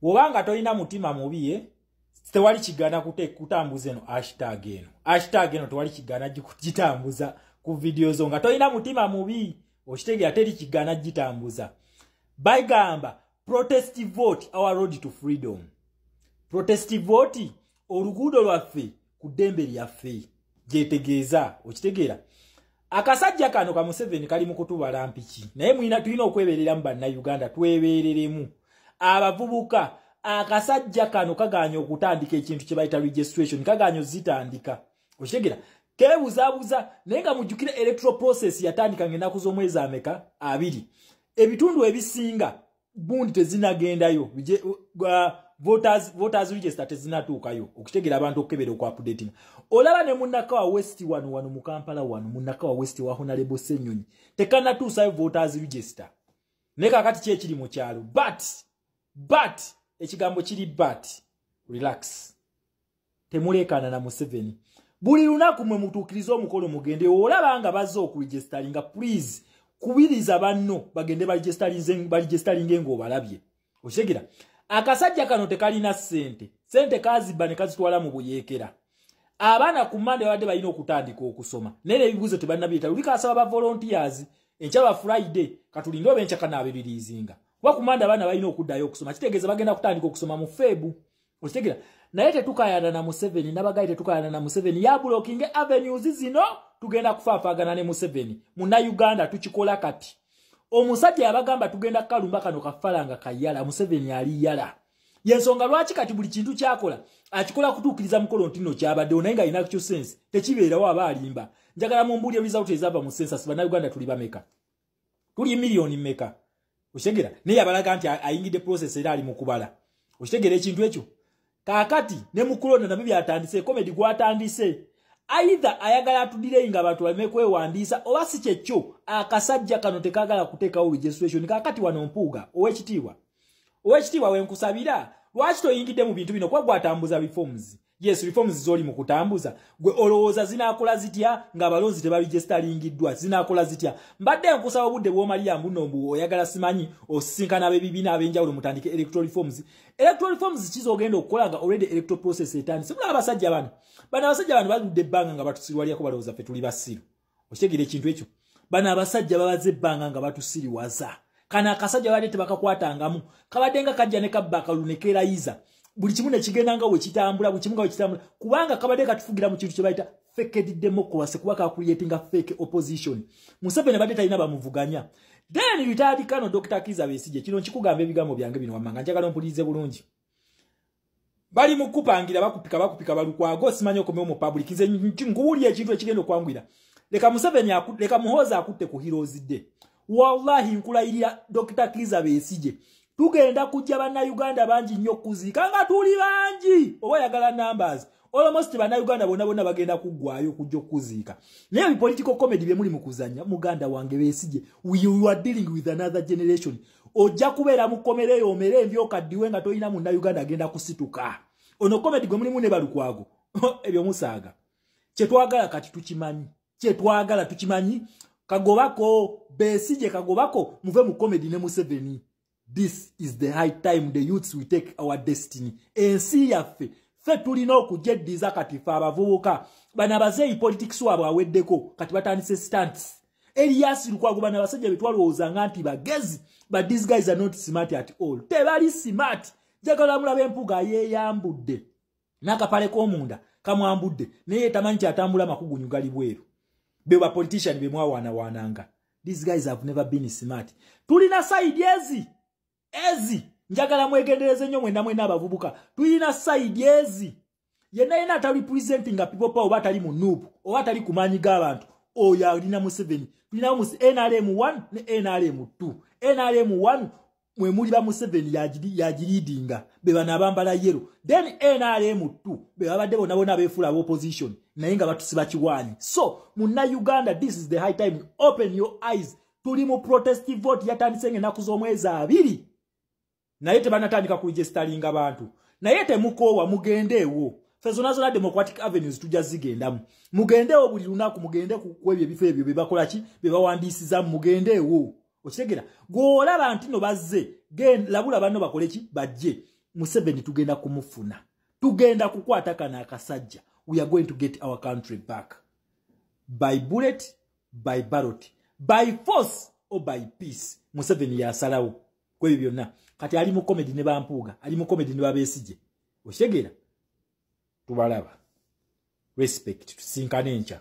Wobanga toyina mutima mubi tewali kigana kutambuza eno hashtag eno. Hashtag eno tewali kigana gitambuza ku video zo nga toyina mutima mubi. Okitegera teri kigana gitambuza. Baigamba protest vote our road to freedom. Protest vote oluguudo lwaffe ku ddembe lyaffe. Gyetegeeza okitegera. Akasajja kano ka Museveni kali mu kutubala mpiki. Naye mwina tulina okweberera mu bannayuganda twebereremu. Abavubuka akasajja kano kaganya okutandika ekintu kye bayita registration kaganya zitandika. Okitegera kebuzabuza naye nga mujjukire electoral process yatandika ng'ennaku z'omwezi ameka 2. Ebitundu ebisinga bundi tezinagendayo voters register tezinatuukayo okutegera abantu okukebera okwa updating. Olaba ne munnakawa West wano mu Kampala wano munnakawa West wa Honorable Ssenyonyi tekanatuusayo voters register. Ne kakati kye kiri mu kyalo but ekigambo kiri but relax. Temulekana na Museveni. Buli lunaku mwe mutuukiriza omukolo mugende olaba nga bazze okuregisteringa please kubiriza banno bagende baregisteringe ng'obalabye. Okitegera akasajja kano tekalina sente kaziba ne kazitwala mu buyeekera. Abaana ku Mande babadde balina okutandika okusoma naye ebibuuzo tebannabiyita luli kasaba ba volunteers enkyaba Friday katulinde oba enkya kanaabiririzinga kuba ku Mande abaana balina okuddayo okusoma kitegeeza bagenda kutandika okusoma mu Febu. Okitegera naye tetukayana na Museveni nabagayi tetukayana na Museveni ya blocking avenues zino tugenda kufaafagana ne Museveni muna Uganda tukikola kati. Omusajja abagamba tugenda kalumba kano kafalanga kayala Museveni ali yala. Yensonga lwaki kati buli kintu kyakola akikola kutuukiriza mukolo ntino kyabadde onenga ina kyo sense tekibeera wa balimba. Njagala mumbulye result ezava mu census bana Uganda tuli bameka. Tuli milioni meka. Okitegera naye abalaga nti ayingide process era ali mu kubala. Okitegera ekintu ekyo. Kakati ne mukulonda nabyo byatandise comedy gwatandise. Either ayagala atudire nga abantu balmekwewandiisa oba si kyekyo akasajja kano tekagala kuteekawo registration kakati wano mpuuga owekitiibwa wenkusabira lwaki toyingidde mu bintu bino kuba gwatambuza reforms. Yes, reforms zoli mu kutambuza gwe olowooza zinaakola zitya ng'abalonzi tebaregisteringiddwa zinaakola zitya. Mbadde nkusaba obudde bw'omalira mbunombu oyagala simanyi osisinkana ab'ebibiina ab'enjawulo mutandike electoral reforms. Electoral reforms kizogenda okukola nga already electoral process etandise. Mulaba abasajja bano abasajja bano baludde ebbanga nga batusiriwaliyako balowooza ffe tuli basiru. Okitegera ekintu ekyo bano abasajja babaze ebbanga nga batusiriwaza. Kana akasajja badde tebakakwatangamu kabadde nga kajja ne kabba akalunekeerayiza. Buli kimu ne kigenda nga we kitambula buli kimu nga we kitambula kubanga kabadde katufugira mu kintu kye bayita fake democracy kuba ka creating a fake opposition. Museveni badde talina bamuvuganya. Then bitandika no Dr. Kizza Besigye kino nkikugamba ebigambo byange bino wamanga njagala mpulize bulungi. Bali mukupangira bakupika balukwago simanyi okomeo mu public nze nguwulye ekintu ekigenda okwangwira. Leka Museveni leka Muhoozi akutte ku Heroes Day. Wallahi nkulayirira Dr. Kizza Besigye tugenda kujja bannayuganda bangi nnyo kuziika nga tuli bangi oba yagala numbers almost bannayuganda bonna bagenda kuggwayo kujja okuziika. Naye political comedy bye muli mu kuzanya muganda wange Besigye we are dealing with another generation. Ojja kubeera mu komereyo omere mbyoka ddiwe nga toyina munnayuganda agenda kusituka. Ono comedy gwe mulimu ne balukwago ebyo musaaga. Kyetwagala kati tukimanyi kagobako Besigye kagobako muve mu comedy ne Museveni. This is the high time the youths will take our destiny. Ensi yaffe ffe tulina okujjeddiza kati ffe abavubuka bano abazeeyi politics wabwe aweddeko kati batandise stance. Elias Lukwago bano abasajja be twalowoozanga nti bagezi but these guys are not smart at all. Tebali smart. Njagala mulabe empuga yeeyambudde n'akapale k'omunda kamwambudde naye tamanyi kyatambula makugunyu gali bweru. Be ba politician be mwawaanawaananga. These guys have never been smart. Tulina side ezi njagala mwegendereze nnyo mwena abavubuka tulina side ezi yenna atali presenting people power oba atali mu noob oba atali kumanyi g'abantu oyo alina Museveni. Tulina NRM1 ne NRM2. NRM1 mwe muli ba Museveni yagiriidinga be bana abambala yero then NRM2 be babadde bonna beefula opposition naye nga batusiba kiwaanyi. So munna Uganda this is the high time open your eyes. Tuli mu protest vote yatandise ng'ennaku z'omwezi 2 naye tebanatandika kuregisteringa abantu naye temukoowa mugendeewo ffe zonna democratic avenues tujja zigendamu mugendeewo buli lunaku mugende ku ebyo ebifo ebyo bebakola ki bebawandiisizamu mugendeewo. Okitegera gw'olaba nti no bazze labula banno bakole ki bajje Museveni tugenda kumufuna. Tugenda kukwata kana akasajja. We are going to get our country back. By bullet, by ballot, by force or by peace. Museveni yasalawo. Kwe byonna. Kati ali mu comedy ne bampuuga. Ali mu comedy ne babesije. Oshegera. Tubalaba. Respect. Tusinkane ncha.